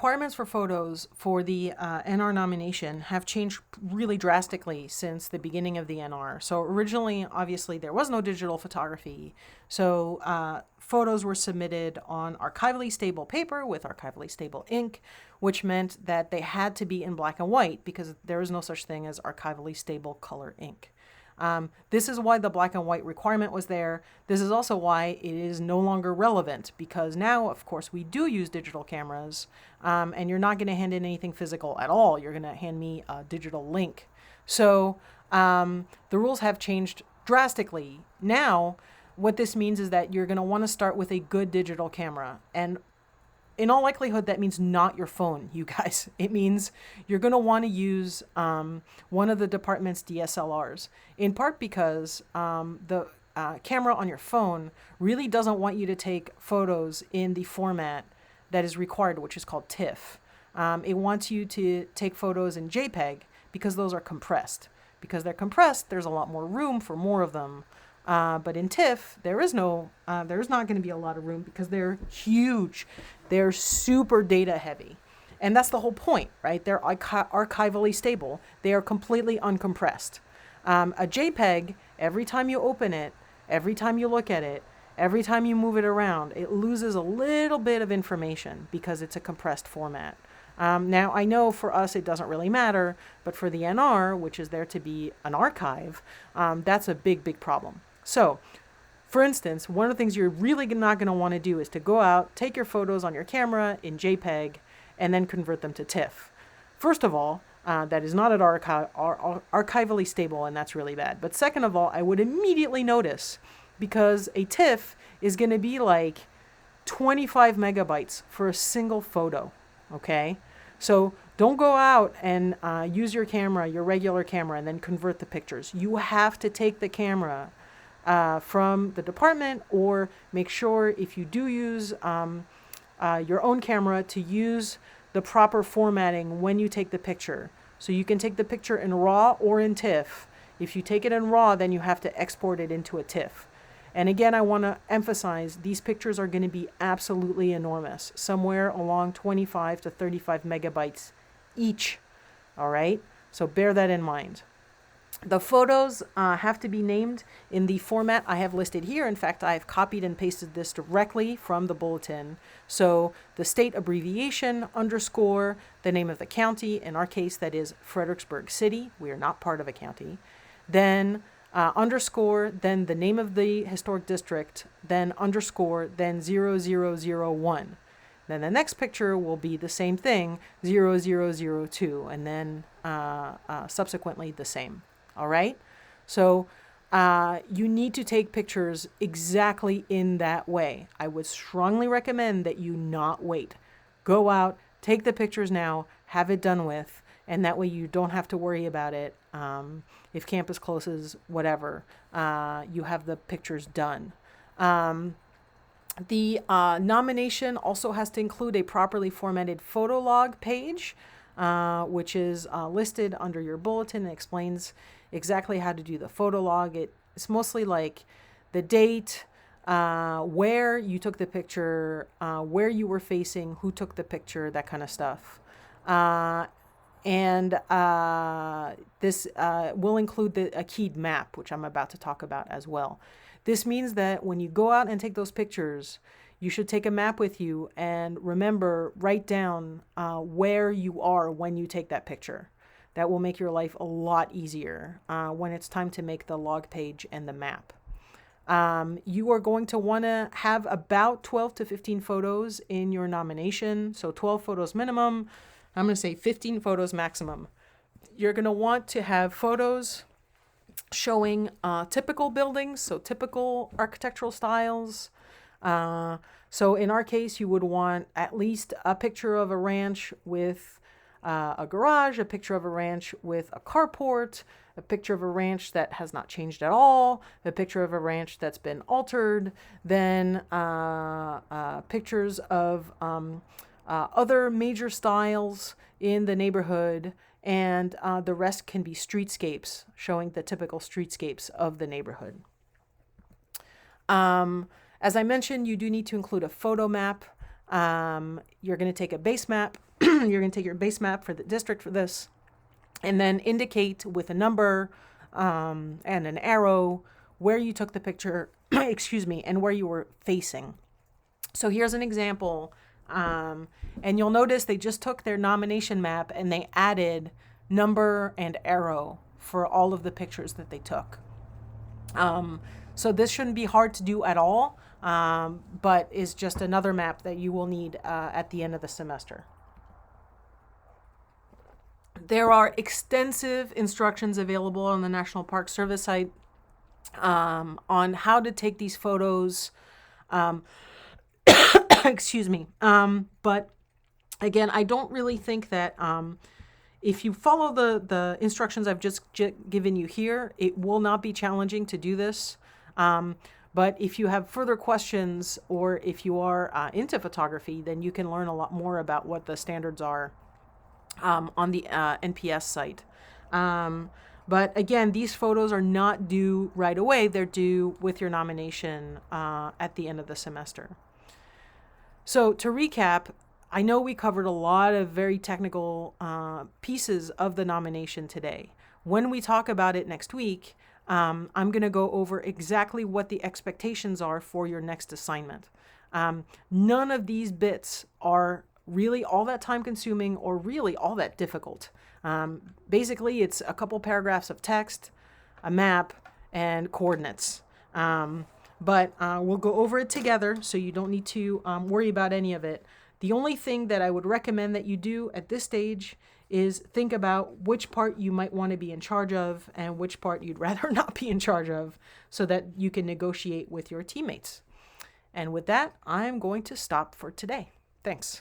requirements for photos for the NR nomination have changed really drastically since the beginning of the NR. So originally, obviously, there was no digital photography. So photos were submitted on archivally stable paper with archivally stable ink, which meant that they had to be in black and white because there is no such thing as archivally stable color ink. This is why the black and white requirement was there. This is also why it is no longer relevant, because now, of course, we do use digital cameras, and you're not going to hand in anything physical at all. You're going to hand me a digital link. So the rules have changed drastically. Now, what this means is that you're going to want to start with a good digital camera. And in all likelihood, that means not your phone, you guys. It means you're going to want to use one of the department's DSLRs, in part because the camera on your phone really doesn't want you to take photos in the format that is required, which is called TIFF. It wants you to take photos in JPEG because those are compressed. Because they're compressed, there's a lot more room for more of them. But in TIFF, there's not going to be a lot of room because they're huge. They're super data heavy. And that's the whole point, right? They're archivally stable. They are completely uncompressed. A JPEG, every time you open it, every time you look at it, every time you move it around, it loses a little bit of information because it's a compressed format. Now, I know for us it doesn't really matter, but for the NR, which is there to be an archive, that's a big, big problem. So, for instance, one of the things you're really not going to want to do is to go out, take your photos on your camera in JPEG, and then convert them to TIFF. First of all, that is not archivally stable, and that's really bad. But second of all, I would immediately notice, because a TIFF is going to be like 25 megabytes for a single photo, okay? So don't go out and use your camera, your regular camera, and then convert the pictures. You have to take the camera from the department, or make sure if you do use your own camera to use the proper formatting when you take the picture. So you can take the picture in RAW or in TIFF. If you take it in RAW, then you have to export it into a TIFF. And again, I want to emphasize these pictures are going to be absolutely enormous, somewhere along 25 to 35 megabytes each. All right, so bear that in mind. The photos have to be named in the format I have listed here. In fact, I've copied and pasted this directly from the bulletin. So the state abbreviation underscore the name of the county. In our case, that is Fredericksburg City. We are not part of a county. Then underscore, then the name of the historic district, then underscore, then 0001. Then the next picture will be the same thing, 0002, and then subsequently the same. All right? So you need to take pictures exactly in that way. I would strongly recommend that you not wait. Go out, take the pictures now, have it done with, and that way you don't have to worry about it. If campus closes, whatever, you have the pictures done. The nomination also has to include a properly formatted photo log page, which is listed under your bulletin and explains exactly how to do the photo log. It's mostly like the date, where you took the picture, where you were facing, who took the picture, that kind of stuff. And this will include a keyed map, which I'm about to talk about as well. This means that when you go out and take those pictures, you should take a map with you and remember, write down where you are when you take that picture. That will make your life a lot easier when it's time to make the log page and the map. You are going to want to have about 12 to 15 photos in your nomination. So 12 photos minimum. I'm going to say 15 photos maximum. You're going to want to have photos showing typical buildings, so typical architectural styles. So in our case, you would want at least a picture of a ranch with a garage, a picture of a ranch with a carport, a picture of a ranch that has not changed at all, a picture of a ranch that's been altered, then pictures of other major styles in the neighborhood, and the rest can be streetscapes, showing the typical streetscapes of the neighborhood. As I mentioned, you do need to include a photo map. You're going to take a base map, you're going to take your base map for the district for this, and then indicate with a number and an arrow where you took the picture, excuse me, and where you were facing. So here's an example. And you'll notice they just took their nomination map and they added number and arrow for all of the pictures that they took. So this shouldn't be hard to do at all, but is just another map that you will need at the end of the semester. There are extensive instructions available on the National Park Service site on how to take these photos. Excuse me. But again, I don't really think that if you follow the instructions I've just given you here, it will not be challenging to do this. But if you have further questions, or if you are into photography, then you can learn a lot more about what the standards are on the NPS site. But again, these photos are not due right away. They're due with your nomination at the end of the semester. So to recap, I know we covered a lot of very technical pieces of the nomination today. When we talk about it next week, I'm going to go over exactly what the expectations are for your next assignment. None of these bits are really all that time consuming or really all that difficult. Basically, it's a couple paragraphs of text, a map, and coordinates. But we'll go over it together, so you don't need to worry about any of it. The only thing that I would recommend that you do at this stage is think about which part you might want to be in charge of and which part you'd rather not be in charge of, so that you can negotiate with your teammates. And with that, I'm going to stop for today. Thanks.